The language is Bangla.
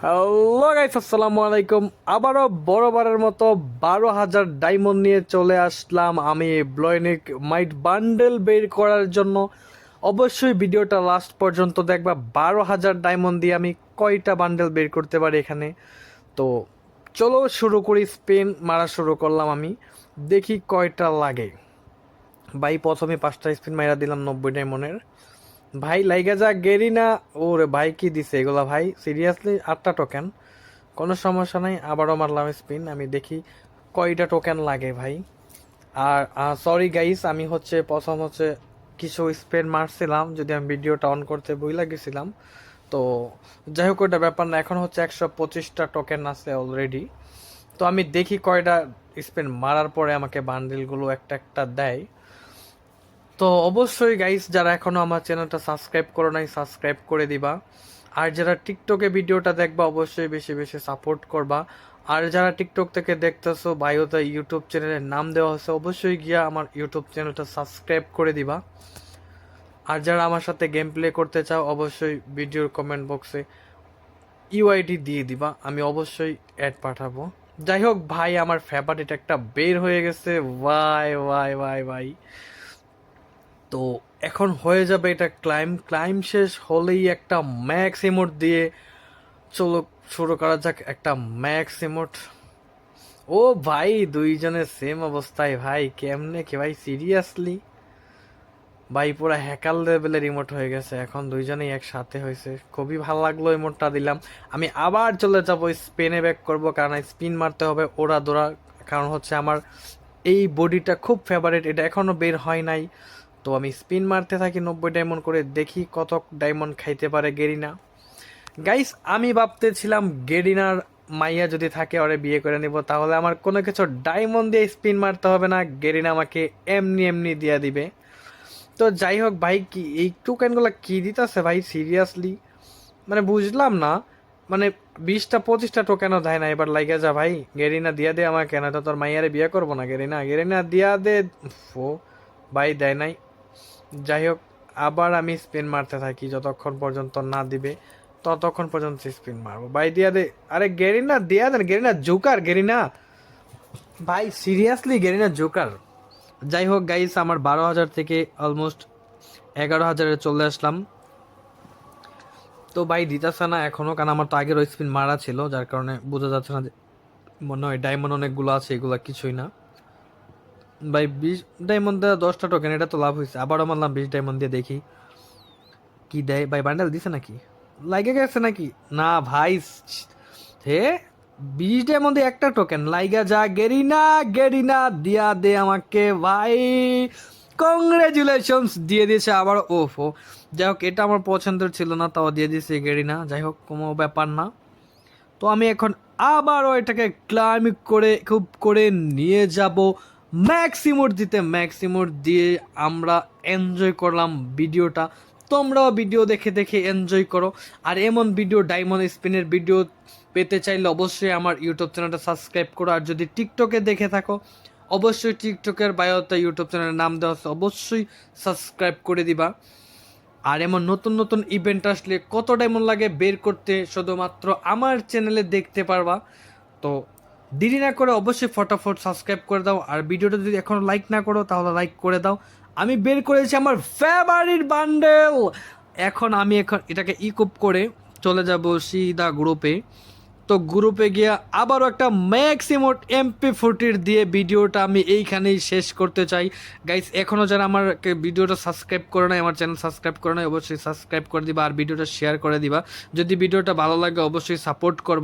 হ্যালো গাইস, আসসালামু আলাইকুম। আবারও বড়বারের মতো 12,000 ডায়মন্ড নিয়ে চলে আসলাম আমি ব্লয়নিক মাইট বান্ডেল বের করার জন্য। অবশ্যই ভিডিওটা লাস্ট পর্যন্ত দেখবা। 12,000 ডায়মন্ড দিয়ে আমি কয়টা বান্ডেল বের করতে পারি এখানে। তো চলো শুরু করি। স্পিন মারা শুরু করলাম আমি, দেখি কয়টা লাগে। ভাই প্রথমে 5টা স্পিন মারা দিলাম 90 ডায়মন্ডের। ভাই লাইগা যা গেরি না। ওরে ভাই কি দিছে এগুলা ভাই, সিরিয়াসলি 8টা টোকেন। কোনো সমস্যা নাই, আবারও মারলাম স্পিন। আমি দেখি কয়টা টোকেন লাগে ভাই। আর সরি গাইস, আমি প্রথম কিছু স্পিন মারছিলাম, যদি আমি ভিডিওটা অন করতে ভুলে গেছিলাম। তো যাই হোক, ওইটা ব্যাপার না। এখন 125টা টোকেন আছে অলরেডি। তো আমি দেখি কয়টা স্পিন মারার পরে আমাকে বান্ডিলগুলো একটা একটা দেয়। তো অবশ্যই গাইস, যারা এখনো আমার চ্যানেলটা সাবস্ক্রাইব করো নাই, সাবস্ক্রাইব করে দিবা। আর যারা টিকটকে ভিডিওটা দেখবা, অবশ্যই বেশি বেশি সাপোর্ট করবা। আর যারা টিকটক থেকে দেখতেছো, বায়োতে ইউটিউব চ্যানেলের নাম দেওয়া হচ্ছে, অবশ্যই গিয়া আমার ইউটিউব চ্যানেলটা সাবস্ক্রাইব করে দিবা। আর যারা আমার সাথে গেম প্লে করতে চাও, অবশ্যই ভিডিওর কমেন্ট বক্সে ইউআইডি দিয়ে দিবা, আমি অবশ্যই অ্যাড পাঠাবো। যাই হোক ভাই, আমার ফেভারিট একটা বের হয়ে গেছে। ভাই ভাই ভাই ভাই, তো এখন হয়ে যাবে এটা ক্লাইম শেষ হলেই একটা ম্যাক্স ইমোট দিয়ে চলো শুরু করা যাক। একটা ম্যাক্স ইমোট। ও ভাই, দুইজনের সেম অবস্থায় ভাই, কেমনে কি ভাই, সিরিয়াসলি ভাই পুরো হ্যাকার লেভেলের ইমোট হয়ে গেছে। এখন দুইজনেই একসাথে হয়েছে, খুবই ভালো লাগলো ইমোটটা দিলাম। আমি আবার চলে যাব স্পিনে ব্যাক করব, কারণ স্পিন মারতে হবে ওরা দৌড়া। কারণ আমার এই বডিটা খুব ফেভারিট, এটা এখনো বের হয় নাই। তো আমি স্পিন মারতে থাকি 90 ডায়মন্ড করে, দেখি কত ডায়মন্ড খাইতে পারে গেরিনা। গাইস, আমি ভাবতেছিলাম গেরিনার মাইয়া যদি থাকে ওরে বিয়ে করে নিব, তাহলে আমার কোনো কিছু ডায়মন্ড দিয়ে স্পিন মারতে হবে না, গেরিনা আমাকে এমনি এমনি দিয়ে দিবে। তো যাই হোক ভাই, কি এই টোকেনগুলো কি দিতেছে ভাই, সিরিয়াসলি মানে বুঝলাম না। মানে 20টা 25টা টোকেনও দেয় না। এবার লাইগা যা ভাই, গেরিনা দিয়া দে আমাকে, না তো তোর মাইয়ারে বিয়ে করবো না। গেরিনা গেরিনা দিয়া দে। ও ভাই, দেয় নাই। যাই হোক, আবার আমি স্পিন মারতে থাকি, যতক্ষণ পর্যন্ত না দিবে ততক্ষণ পর্যন্ত স্পিন মারবো। ভাই দিয়া দে, আরে গেরিনা দিয়া দেন। গেরিনা জোকার, গেরিনা ভাই, সিরিয়াসলি গেরিনা জোকার। যাই হোক গাইস, আমার 12,000 থেকে অলমোস্ট 11,000-এ চলে আসলাম। তো ভাই দিতেছে না এখনো, কারণ আমার তো আগের ওই স্পিন মারা ছিল, যার কারণে বোঝা যাচ্ছে না যে মনে হয় ডায়মন্ড অনেকগুলো আছে, এগুলো কিছুই না ভাই। 20 ডায়মন্ড দেওয়া 10টা টোকেন, এটা তো লাভ হয়েছে। আবারও মারলাম 20 ডায়মন্ড দিয়ে, দেখি কি দেয় ভাই। বান্ডেল দিছে নাকি, লাগে গেছে নাকি? না ভাই, হে 20টার মধ্যে একটা টোকেন লাইগা যা। গেরিনা গেরিনা দিয়া দে আমাকে ভাই, কংগ্রেচুলেশনস দিয়ে দিয়েছে আবার। ওফো, যাই হোক, এটা আমার পছন্দের ছিল না, তাও দিয়ে দিয়েছে গেরিনা। যাই হোক, কোনো ব্যাপার না। তো আমি এখন আবারও এটাকে ক্লাইম করে খুব করে নিয়ে যাব ম্যাক্সিমোট দিতে। ম্যাক্সিমোট দিয়ে আমরা এনজয় করলাম ভিডিওটা। তোমরাও ভিডিও দেখে দেখে এনজয় করো। আর এমন ভিডিও, ডায়মন্ড স্পিনের ভিডিও পেতে চাইলে অবশ্যই আমার ইউটিউব চ্যানেলটা সাবস্ক্রাইব করো। আর যদি টিকটকে দেখে থাকো, অবশ্যই টিকটকের বায়োতে ইউটিউব চ্যানেলের নাম দেওয়া আছে, অবশ্যই সাবস্ক্রাইব করে দিবা। আর এমন নতুন নতুন ইভেন্ট আসলে কত ডায়মন্ড লাগে বের করতে, শুধুমাত্র আমার চ্যানেলে দেখতে পারবা। তো দেরি না করে অবশ্যই ফটাফট সাবস্ক্রাইব করে দাও। আর ভিডিওটা যদি এখনো লাইক না করো, তাহলে লাইক করে দাও। আমি বের করেছি আমার ফেভারিট বান্ডেল। এখন এটাকে ইকুপ করে চলে যাব সিধা গ্রুপে। তো গ্রুপে গিয়ে আবারও একটা ম্যাক্সিমোট MP40 দিয়ে ভিডিওটা আমি এইখানেই শেষ করতে চাই। গাইস, এখনও যারা আমার ভিডিওটা সাবস্ক্রাইব করে নাই, আমার চ্যানেল সাবস্ক্রাইব করে নাই, অবশ্যই সাবস্ক্রাইব করে দিবা। আর ভিডিওটা শেয়ার করে দিবা। যদি ভিডিওটা ভালো লাগে অবশ্যই সাপোর্ট করবা।